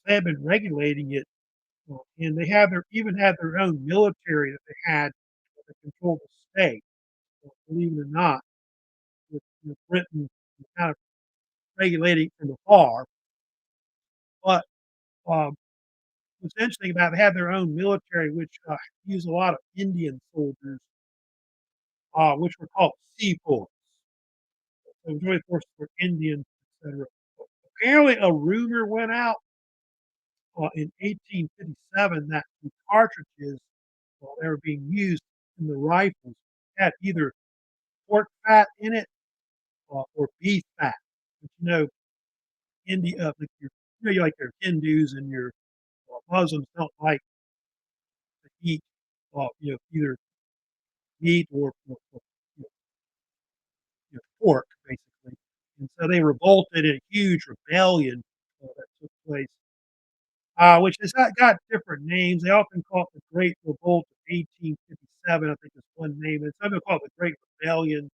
They had been regulating it, and they even had their own military that they had that controlled the state. Believe it or not, with Britain kind of regulating from afar. But what's interesting about it, they had their own military, which used a lot of Indian soldiers, which were called sepoys. So majority forces were Indian, etc. Apparently, a rumor went out in 1857 that the cartridges that were being used in the rifles had either pork fat in it or beef fat. But India, like like your Hindus and your Muslims don't like to eat either meat or, you know, pork, basically. And so they revolted in a huge rebellion that took place, which has got different names. They often call it the Great Revolt of 1857, I think is one name, and some people call it the Great Rebellion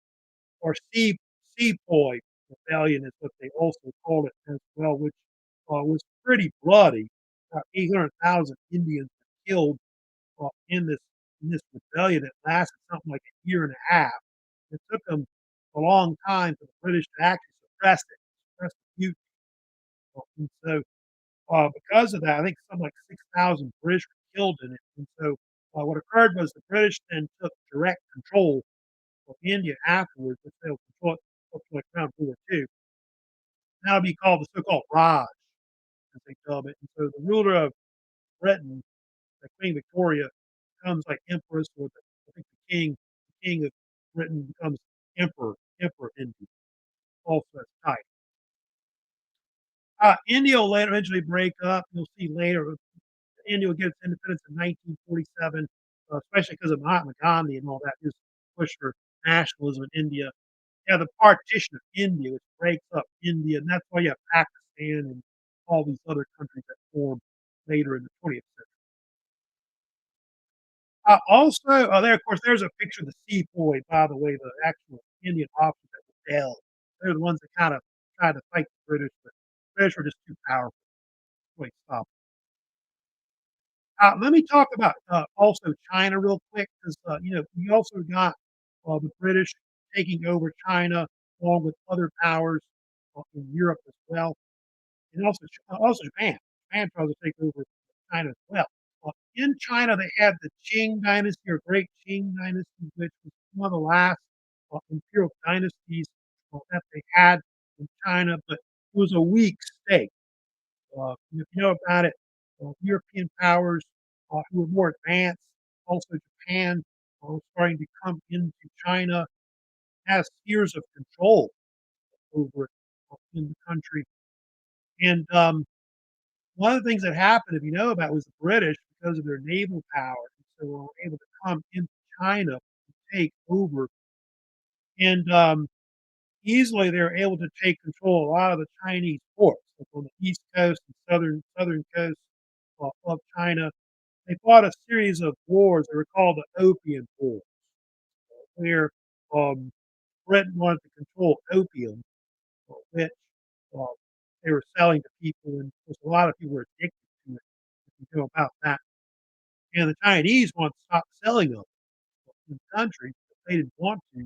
or Sepoy Rebellion is what they also called it as well, which was pretty bloody. About 800,000 Indians were killed in this rebellion that lasted something like a year and a half. It took them a long time for the British to actually suppress the mutiny. And so, because of that, I think something like 6,000 British were killed in it. And so, what occurred was the British then took direct control of India afterwards, which they'll control it up to like around World War II. That'll be called the so-called Raj, as they dub it. And so the ruler of Britain, like Queen Victoria, becomes like empress, or I think the king of Britain becomes emperor of India, also as a title. India will later eventually break up. You'll see later India will get its independence in 1947, especially because of Mahatma Gandhi and all that, his push for nationalism in India. You have the partition of India, which breaks up India, and that's why you have Pakistan and all these other countries that formed later in the 20th century. Also, there, of course, there's a picture of the sepoy, by the way, the actual Indian officers that rebelled. They're the ones that kind of tried to fight the British, but the British were just too powerful. So they stopped. Let me talk about also China real quick, because you also got the British taking over China along with other powers in Europe as well, and also Japan. Japan tried to take over China as well. In China, they had the Qing dynasty or Great Qing dynasty, which was one of the last imperial dynasties that they had in China, but it was a weak state. If you know about it, European powers who were more advanced, also Japan, starting to come into China, has spheres of control over it in the country. And one of the things that happened, if you know about, was the British, because of their naval power, so were able to come into China and take over. And easily they were able to take control of a lot of the Chinese ports, like on the east coast and southern coast of China. They fought a series of wars. They were called the Opium Wars, where um, Britain wanted to control opium, which uh, they were selling to people, and of course, a lot of people were addicted to it. If you know about that, and the Chinese wanted to stop selling them in the country, but they didn't want to.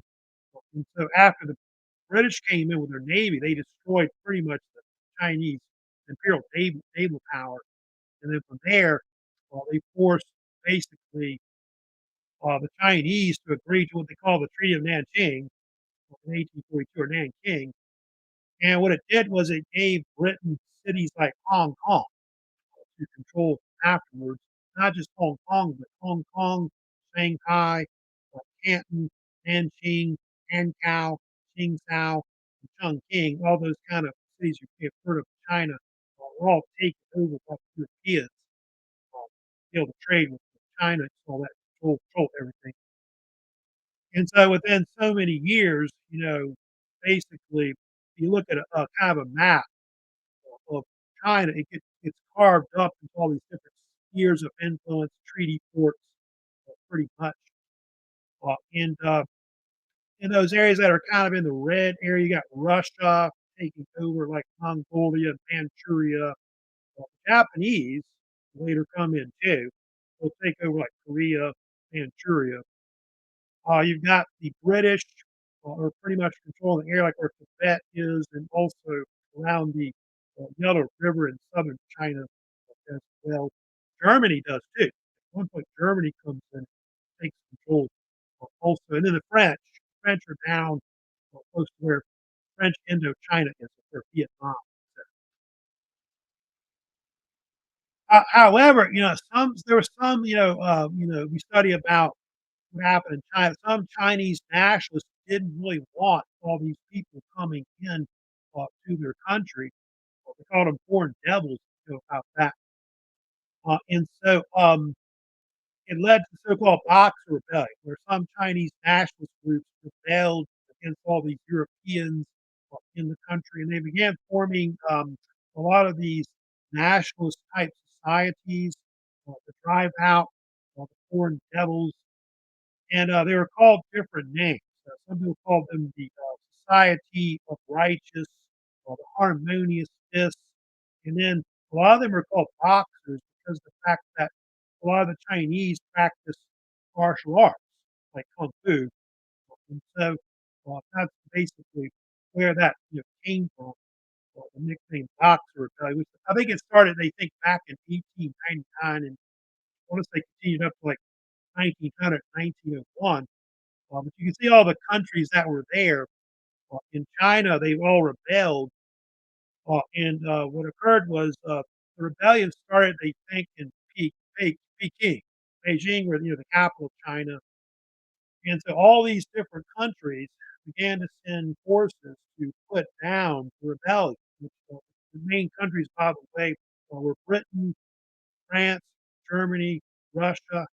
And so, after the British came in with their navy, they destroyed pretty much the Chinese imperial naval power, and then from there, they forced basically the Chinese to agree to what they call the Treaty of Nanjing in 1842, or Nanking. And what it did was it gave Britain cities like Hong Kong to control afterwards, not just Hong Kong, but Hong Kong, Shanghai, Canton, Nanjing, Hankow, Qingdao, and Chongqing, all those kind of cities you may have heard of in China, were all taken over by the Europeans, to be able to trade with China and all that, control everything. And so within so many years, basically, if you look at a kind of a map of China, it's carved up into all these different spheres of influence, treaty ports, pretty much. And in those areas that are kind of in the red area, you got Russia taking over, like Mongolia, Manchuria. Japanese later come in too. They'll take over like Korea, Manchuria. You've got the British are pretty much controlling the area like where Tibet is, and also around the Yellow River in southern China as well. Germany does too. At one point, Germany comes in and takes control also. And then the French. The French are down close to where French Indochina is, or Vietnam. However, there was some, we study about what happened in China. Some Chinese nationalists didn't really want all these people coming in to their country. They called them foreign devils, about that. And so it led to the so-called Boxer Rebellion, where some Chinese nationalist groups rebelled against all these Europeans in the country, and they began forming a lot of these nationalist type societies to drive out the foreign devils, and they were called different names. Some people called them the Society of Righteous, or the Harmonious Fists, and then a lot of them are called Boxers because of the fact that a lot of the Chinese practice martial arts, like kung fu, and so that's basically where that came from. The nickname Boxer Rebellion, which I think it started, they think, back in 1899, and I want to say continued up to like 1900, 1901. But you can see all the countries that were there. In China, they all rebelled, and what occurred was the rebellion started, they think, in Peking, Beijing, where the capital of China, and so all these different countries began to send forces to put down the rebellion. Which, the main countries, by the way, were Britain, France, Germany, Russia,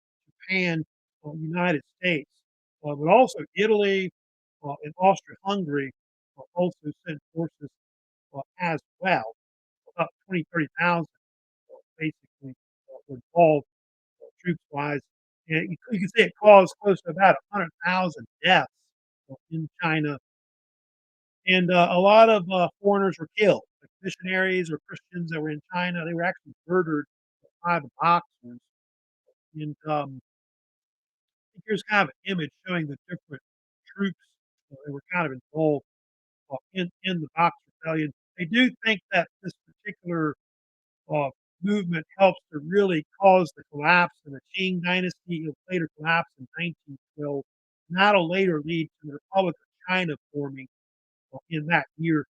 Japan, United States, but also Italy and Austria-Hungary also sent forces as well. About 20, 30,000 basically were involved troops-wise. And you can see it caused close to about 100,000 deaths in China, and a lot of foreigners were killed. Like missionaries or Christians that were in China, they were actually murdered by the Boxers. And think here's kind of an image showing the different troops that were kind of involved in the Boxer Rebellion. They do think that this particular uh, movement helps to really cause the collapse of the Qing dynasty. It'll later collapse in 1912, and that'll later lead to the Republic of China forming in that year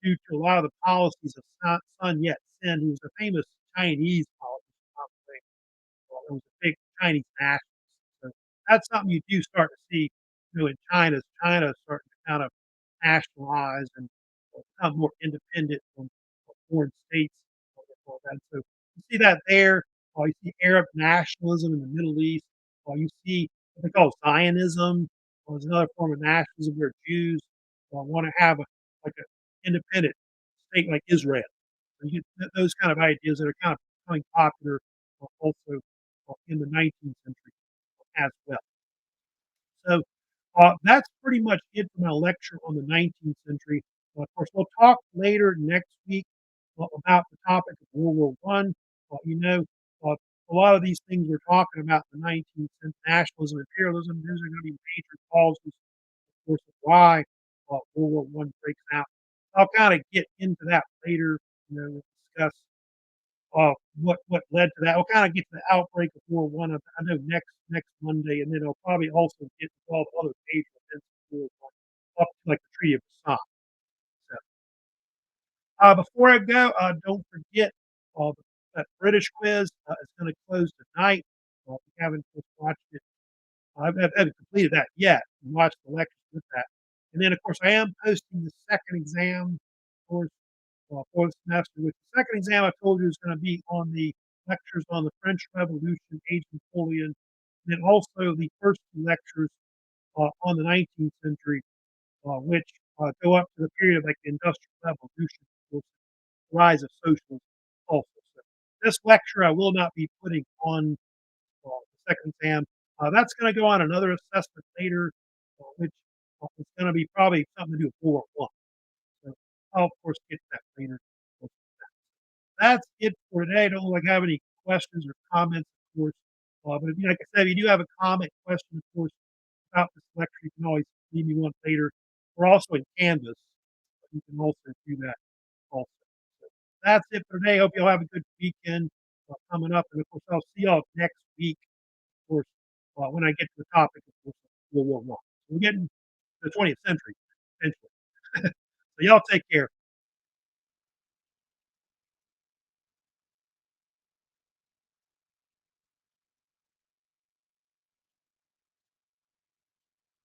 due to a lot of the policies of Sun Yat-sen, who was a famous Chinese politician. It was a big Chinese nationalist. So that's something you do start to see, in China. China is starting to kind of nationalize and become more independent from foreign states and all that. So you see that there. You see Arab nationalism in the Middle East. You see what they call Zionism. There's another form of nationalism where Jews want to have like an independent state like Israel. So you get those kind of ideas that are kind of becoming popular also in the 19th century as well. So that's pretty much it for my lecture on the 19th century. Of course, we'll talk later next week about the topic of World War One. A lot of these things we're talking about in the 19th century, nationalism, imperialism, those are going to be major causes, of course, of why World War One breaks out. I'll kind of get into that later. We'll discuss what led to that. We'll kind of get to the outbreak of World War One. I know next Monday, and then I'll probably also get to all the other major events of World War One, up to like the Treaty of Versailles. So, before I go, don't forget uh, that British quiz is going to close tonight. If you haven't watched it, I haven't completed that yet. Watch the lectures with that, and then of course I am posting the second exam course for the semester. With the second exam, I told you is going to be on the lectures on the French Revolution, Age of Napoleon, and then also the first two lectures on the 19th century, which go up to the period of like the Industrial Revolution, the rise of socialism also. So this lecture I will not be putting on the second exam. That's going to go on another assessment later, which is going to be probably something to do with World War I. So I'll, of course, get that later. That's it for today. I don't like have any questions or comments, of course. But if like I said, if you do have a comment, question, of course, about this lecture, you can always leave me one later. We're also in Canvas. You can also do that also. So that's it for today. Hope you all have a good weekend coming up. And of course, I'll see y'all next week, of course, when I get to the topic of World War One. We're getting to the 20th century, eventually. So y'all take care.